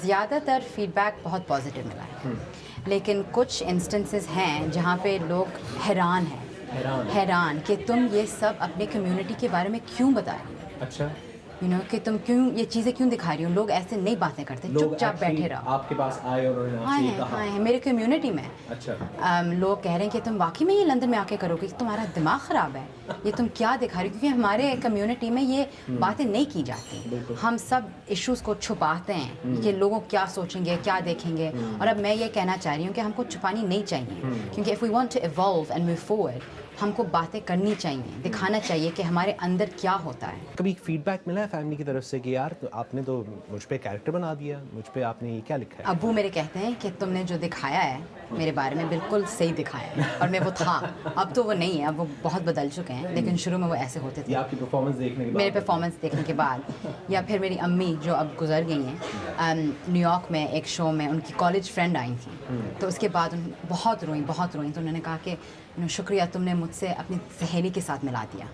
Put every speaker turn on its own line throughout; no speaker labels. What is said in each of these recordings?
زیادہ تر feed back بہت پازیٹیو ملا ہے، لیکن کچھ انسٹنسز ہیں جہاں پہ لوگ حیران کہ تم یہ سب اپنے کمیونٹی کے بارے میں کیوں بتا رہی ہو،
اچھا
کہ تم کیوں یہ چیزیں کیوں دکھا رہی ہو، لوگ ایسے نہیں باتیں کرتے، چپ چاپ بیٹھے رہو.
آپ کے پاس آئے اور انہوں نے آپ سے یہ کہا؟
ہاں میرے کمیونٹی میں
اچھا
لوگ کہہ رہے ہیں کہ تم واقعی میں یہ لندن میں آ کے کرو گے، تمہارا دماغ خراب ہے، یہ تم کیا دکھا رہی ہو، کیونکہ ہمارے کمیونٹی میں یہ باتیں نہیں کی جاتی، ہم سب ایشوز کو چھپاتے ہیں کہ لوگوں کیا سوچیں گے، کیا دیکھیں گے. اور اب میں یہ کہنا چاہ رہی ہوں کہ ہم کو چھپانی نہیں چاہیے، کیونکہ if we want to evolve and move forward ہم کو باتیں کرنی چاہیے، دکھانا چاہیے کہ ہمارے اندر کیا ہوتا ہے.
کبھی فیڈ بیک ملا ہے فیملی کی طرف سے کہ یار آپ نے تو مجھ پہ کیریکٹر بنا دیا، مجھ پہ آپ نے یہ کیا لکھا ہے؟
ابو میرے کہتے ہیں کہ تم نے جو دکھایا ہے میرے بارے میں بالکل صحیح دکھایا ہے، اور میں وہ تھا، اب تو وہ نہیں ہے، اب وہ بہت بدل چکے ہیں، لیکن شروع میں وہ ایسے ہوتے تھے.
آپ کی پرفارمنس دیکھنے کے بعد؟
میرے پرفارمنس دیکھنے کے بعد، یا پھر میری امی جو اب گزر گئی ہیں، نیو یارک میں ایک شو میں ان کی کالج فرینڈ آئی تھیں، تو اس کے بعد بہت روئیں تو انہوں نے کہا کہ شکریہ تم نے مجھ سے اپنی سہیلی کے ساتھ ملا دیا،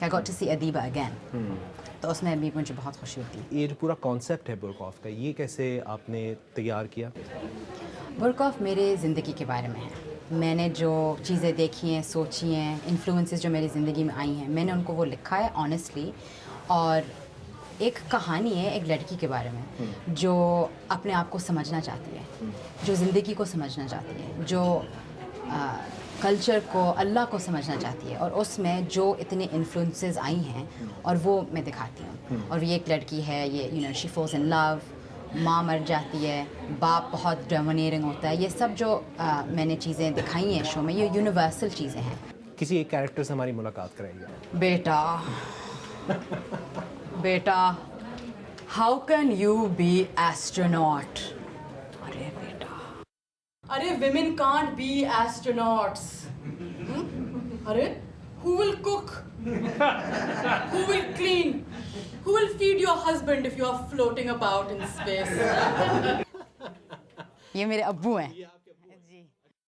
I got to see Adiba again. تو اس میں بھی مجھے بہت خوشی ہوتی ہے.
یہ جو پورا کانسیپٹ ہے برک آف کا، یہ کیسے آپ نے تیار کیا؟
برک آف میرے زندگی کے بارے میں ہے، میں نے جو چیزیں دیکھی ہیں، سوچی ہیں، انفلوئنسز جو میری زندگی میں آئی ہیں، میں نے ان کو وہ لکھا ہے آنیسٹلی. اور ایک کہانی ہے ایک لڑکی کے بارے میں جو اپنے آپ کو سمجھنا چاہتی ہے، جو زندگی کو سمجھنا چاہتی ہے، جو کلچر کو، اللہ کو سمجھنا چاہتی ہے، اور اس میں جو اتنے انفلوئنسز آئی ہیں اور وہ میں دکھاتی ہوں. اور یہ ایک لڑکی ہے، یہ شی فالز ان لو، ماں مر جاتی ہے، باپ بہت ڈومینیٹنگ ہوتا ہے، یہ سب جو میں نے چیزیں دکھائی ہیں شو میں، یہ یونیورسل چیزیں ہیں.
کسی ایک کیریکٹر سے ہماری ملاقات کرائیے.
بیٹا how can you be astronaut? ارے بیٹا، ارے women can't be astronauts. ارے who will cook? Who will clean? Who will feed your husband if you are floating about in space? یہ میرے ابو ہیں.